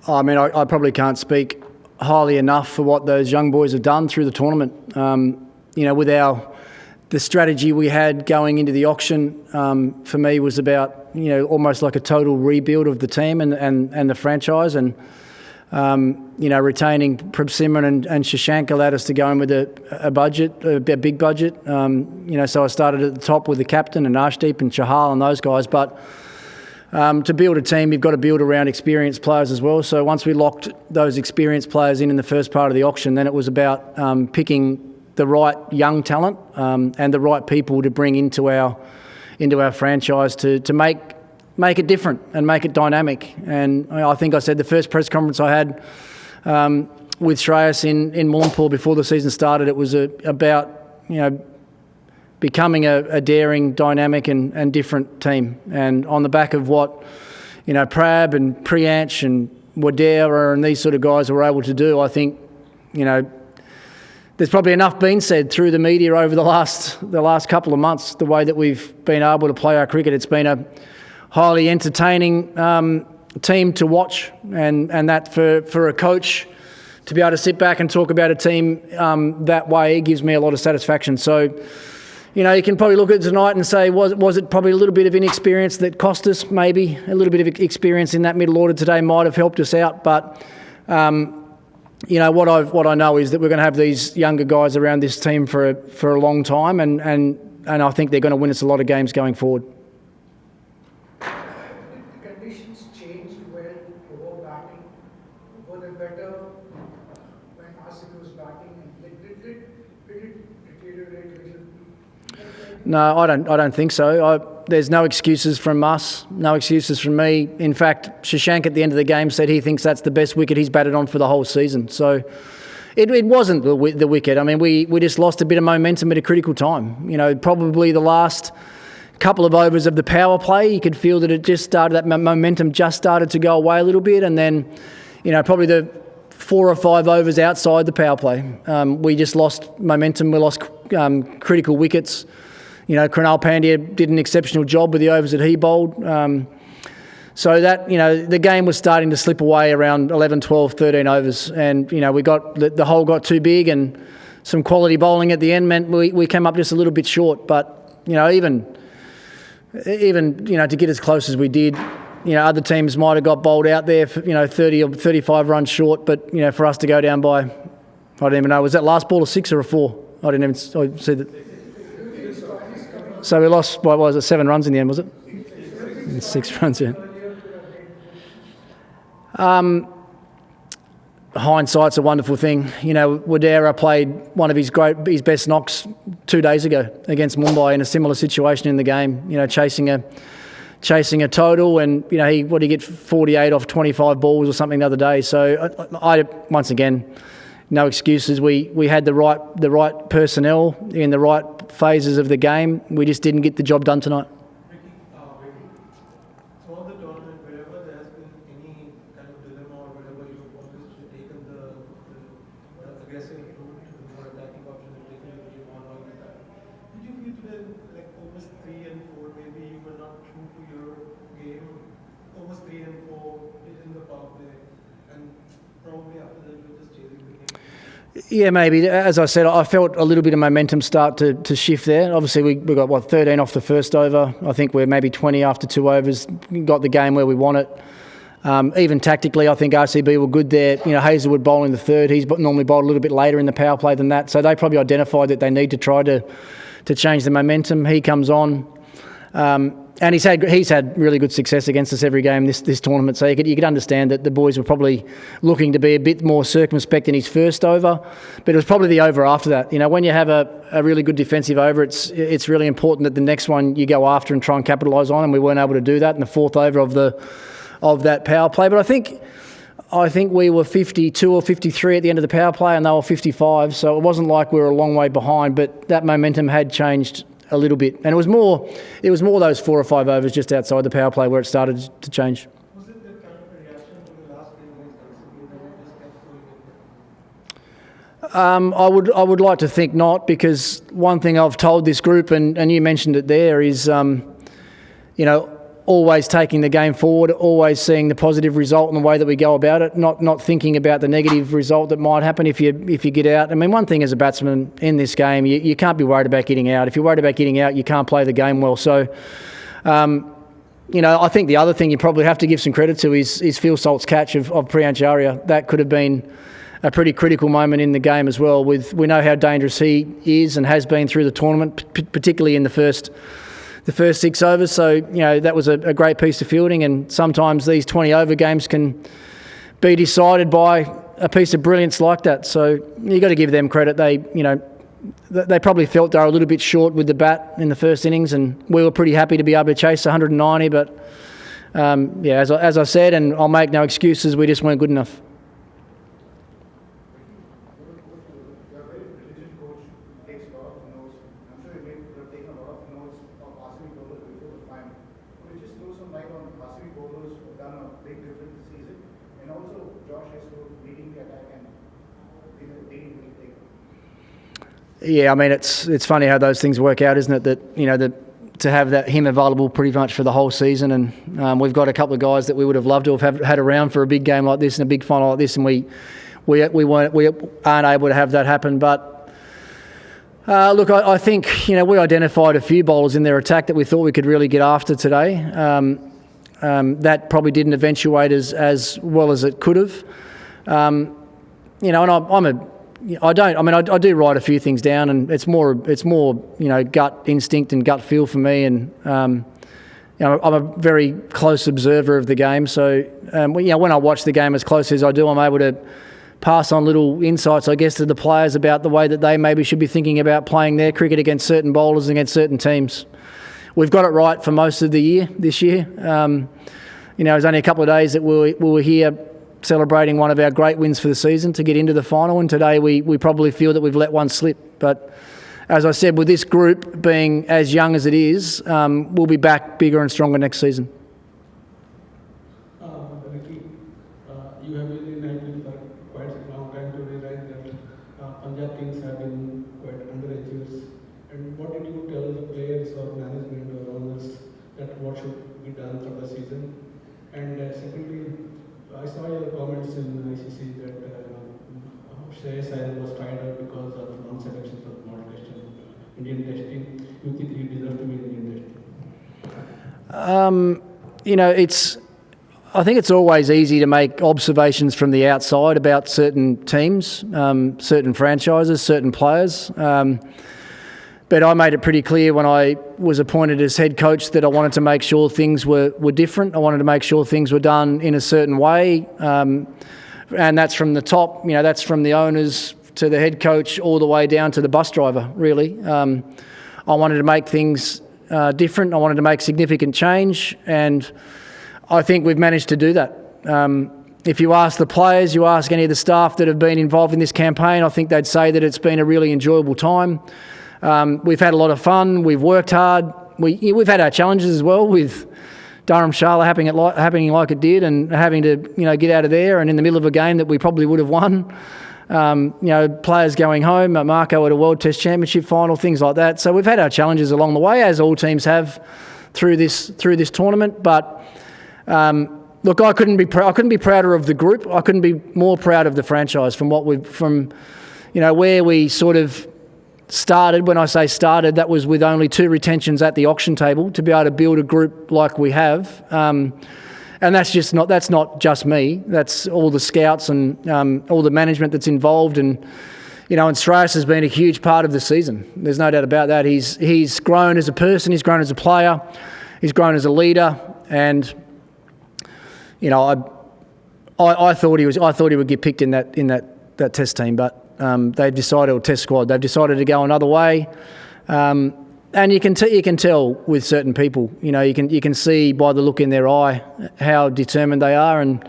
I mean, I probably can't speak highly enough for what those young boys have done through the tournament. With the strategy we had going into the auction, for me was about, almost like a total rebuild of the team and the franchise. And, retaining Prabsimran and Shashank allowed us to go in with a budget, a big budget. So I started at the top with the captain and Arshdeep and Chahal and those guys. But to build a team, you've got to build around experienced players as well. So once we locked those experienced players in the first part of the auction, then it was about picking the right young talent and the right people to bring into our franchise to make it different and make it dynamic. And I think I said the first press conference I had with Shreyas in Moolapur before the season started, it was about becoming a daring, dynamic and different team. And on the back of what Prab and Priyansh and Wadera and these sort of guys were able to do, I think there's probably enough been said through the media over the last couple of months, the way that we've been able to play our cricket. It's been a highly entertaining team to watch, and that for a coach to be able to sit back and talk about a team that way gives me a lot of satisfaction. So, you can probably look at it tonight and say, was it probably a little bit of inexperience that cost us? Maybe a little bit of experience in that middle order today might have helped us out, but what I know is that we're going to have these younger guys around this team for a long time, and I think they're going to win us a lot of games going forward. The conditions changed when you were batting. Were they better when RCB was batting? Did it deteriorate a little? No, I don't think so. There's no excuses from us, no excuses from me. In fact, Shashank at the end of the game said he thinks that's the best wicket he's batted on for the whole season. So it wasn't the wicket. I mean, we just lost a bit of momentum at a critical time. Probably the last couple of overs of the power play, you could feel that it just started, that momentum just started to go away a little bit. And then, probably the 4 or 5 overs outside the power play, we just lost momentum. We lost critical wickets. Krunal Pandya did an exceptional job with the overs that he bowled. So that, the game was starting to slip away around 11, 12, 13 overs. And, we got, the hole got too big, and some quality bowling at the end meant we came up just a little bit short. But, even to get as close as we did, other teams might have got bowled out there for, 30 or 35 runs short. But, for us to go down by, I don't even know, was that last ball a 6 or a 4? I didn't even see that. So we lost, what was it, 7 runs in the end, was it? 6 runs, yeah. Hindsight's a wonderful thing. Wadera played one of his best knocks 2 days ago against Mumbai in a similar situation in the game, chasing a total, and, he get 48 off 25 balls or something the other day. So I once again, no excuses. We had the right personnel in the right phases of the game. We just didn't get the job done tonight. Ricky, throughout the tournament, wherever there has been any kind of dilemma or wherever you've always taken the aggressive route, the more attacking option, and taken the game on all the time. Did you feel today, like almost 3 and 4, maybe you were not true to your game, almost 3 and 4 in the power play, and probably after that you were just chasing the game? Yeah, maybe. As I said, I felt a little bit of momentum start to shift there. Obviously, we got, 13 off the first over. I think we're maybe 20 after 2 overs. Got the game where we want it. Even tactically, I think RCB were good there. Hazelwood bowling the third. He's normally bowled a little bit later in the power play than that. So they probably identified that they need to try to change the momentum. He comes on. And he's had really good success against us every game this tournament. So you could understand that the boys were probably looking to be a bit more circumspect in his first over, but it was probably the over after that. When you have a really good defensive over, it's really important that the next one you go after and try and capitalise on. And we weren't able to do that in the 4th over of that power play. But I think we were 52 or 53 at the end of the power play, and they were 55. So it wasn't like we were a long way behind, but that momentum had changed a little bit, and it was more those 4 or 5 overs just outside the power play where it started to change. Was it that kind of a reaction to the last game against RCB that you just kept going in? I would like to think not, because one thing I've told this group, and you mentioned it there, is always taking the game forward, always seeing the positive result in the way that we go about it, not thinking about the negative result that might happen if you get out. I mean, one thing as a batsman in this game, you can't be worried about getting out. If you're worried about getting out, you can't play the game well. So, I think the other thing you probably have to give some credit to is Phil Salt's catch of Priyansh Arya. That could have been a pretty critical moment in the game as well. We know how dangerous he is and has been through the tournament, particularly in the first 6 overs. So, that was a great piece of fielding, and sometimes these 20-over games can be decided by a piece of brilliance like that. So you got to give them credit. They probably felt they were a little bit short with the bat in the first innings, and we were pretty happy to be able to chase 190. But, as I said, and I'll make no excuses, we just weren't good enough. Yeah, I mean, it's funny how those things work out, isn't it? That to have him available pretty much for the whole season, and we've got a couple of guys that we would have loved to have had around for a big game like this and a big final like this, and we aren't able to have that happen. But look, I think we identified a few bowlers in their attack that we thought we could really get after today. That probably didn't eventuate as well as it could have. And I do write a few things down, and it's more gut instinct and gut feel for me, and I'm a very close observer of the game. So when I watch the game as closely as I do, I'm able to pass on little insights, I guess, to the players about the way that they maybe should be thinking about playing their cricket against certain bowlers and against certain teams. We've got it right for most of the year this year. It was only a couple of days that we were here celebrating one of our great wins for the season to get into the final, and today we probably feel that we've let one slip. But as I said, with this group being as young as it is, we'll be back bigger and stronger next season. Ricky, you have been in IPL for quite a long time to realize that Punjab Kings have been quite underachievers. And what did you tell the players or management or owners that what should be done for the season? And secondly, I saw your comments in ICC that Shreyas Iyer was tried out because of non-selection for not testing, Indian testing. You think he deserves to be in Indian testing? I think it's always easy to make observations from the outside about certain teams, certain franchises, certain players. But I made it pretty clear when I was appointed as head coach that I wanted to make sure things were different. I wanted to make sure things were done in a certain way. And that's from the top, that's from the owners to the head coach all the way down to the bus driver, really. I wanted to make things different. I wanted to make significant change. And I think we've managed to do that. If you ask the players, you ask any of the staff that have been involved in this campaign, I think they'd say that it's been a really enjoyable time. We've had a lot of fun. We've worked hard. We've had our challenges as well, with Dharamshala happening like it did, and having to get out of there, and in the middle of a game that we probably would have won. Players going home, Marco at a World Test Championship final, things like that. So we've had our challenges along the way, as all teams have through this tournament. But look, I couldn't be prouder of the group. I couldn't be more proud of the franchise from where we sort of started. When I say started, that was with only 2 retentions at the auction table, to be able to build a group like we have. And that's not just me. That's all the scouts and all the management that's involved. And and Shreyas has been a huge part of the season. There's no doubt about that. He's grown as a person. He's grown as a player. He's grown as a leader. And I thought he would get picked in that Test team, but they've decided, or Test squad, they've decided to go another way. And you can tell with certain people, you can see by the look in their eye how determined they are. And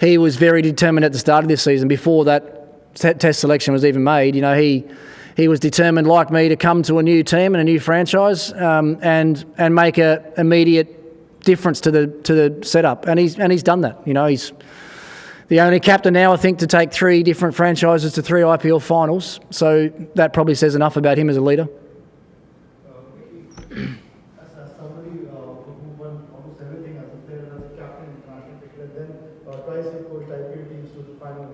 he was very determined at the start of this season, before that Test selection was even made. He was determined, like me, to come to a new team and a new franchise, and make a immediate difference to the setup. And he's done that. He's the only captain now, I think, to take 3 different franchises to 3 IPL finals. So that probably says enough about him as a leader. As somebody who won almost everything as a player, as a captain in international cricket, and then twice you coached IPL teams to the final.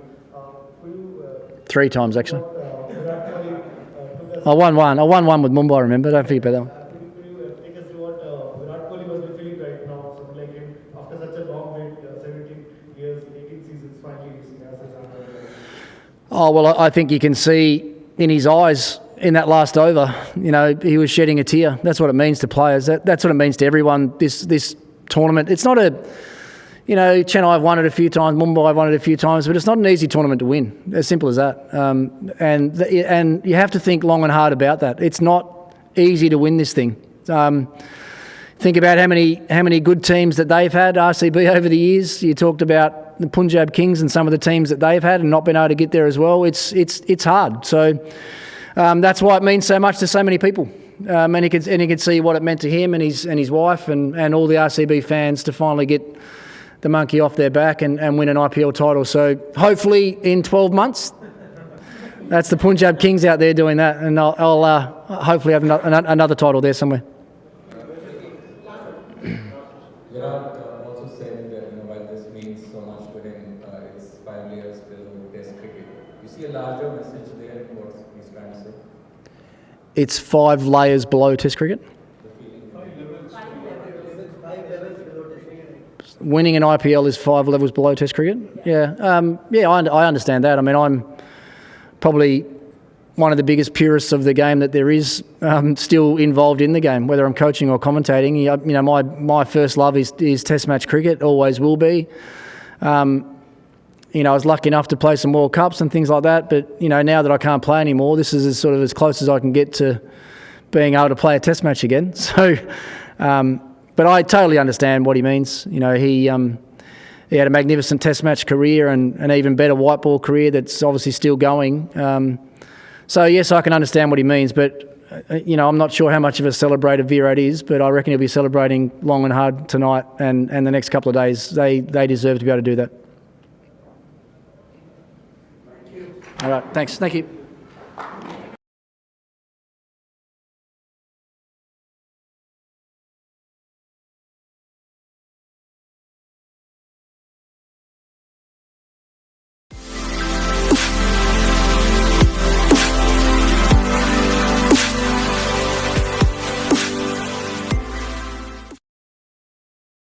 Could you... 3 times, actually. Virat Kohli took us... I won one with Mumbai, remember? Don't forget about that one. Could you take us through what Virat Kohli must be feeling right now? Someone like him, after such a long wait, 17 years, 18 seasons, finally he has his answer. Oh, well, I think you can see in his eyes in that last over, you know, he was shedding a tear. That's what it means to players. That's what it means to everyone, this tournament. It's not a, you know, Chennai have won it a few times, Mumbai have won it a few times, but it's not an easy tournament to win. As simple as that. And you have to think long and hard about that. It's not easy to win this thing. Think about how many good teams that they've had, RCB, over the years. You talked about the Punjab Kings and some of the teams that they've had and not been able to get there as well. It's hard. So that's why it means so much to so many people. And he could see what it meant to him and his wife and all the RCB fans to finally get the monkey off their back and win an IPL title. So hopefully in 12 months, that's the Punjab Kings out there doing that, and I'll hopefully have another title there somewhere. Virat also said that while this means so much to him, it's 5 years below Test cricket. You see a larger message there in what he's trying to say? It's 5 layers below Test cricket. Winning an IPL is 5 levels below Test cricket. Yeah, I understand that. I mean, I'm probably one of the biggest purists of the game that there is still involved in the game, whether I'm coaching or commentating. You know, my first love is Test match cricket, always will be. You know, I was lucky enough to play some World Cups and things like that, but, you know, now that I can't play anymore, this is sort of as close as I can get to being able to play a Test match again. So, but I totally understand what he means. You know, he had a magnificent Test match career and an even better white ball career that's obviously still going. So, yes, I can understand what he means, but, you know, I'm not sure how much of a celebrator Virat is, but I reckon he'll be celebrating long and hard tonight and the next couple of days. They deserve to be able to do that. All right, thanks. Thank you.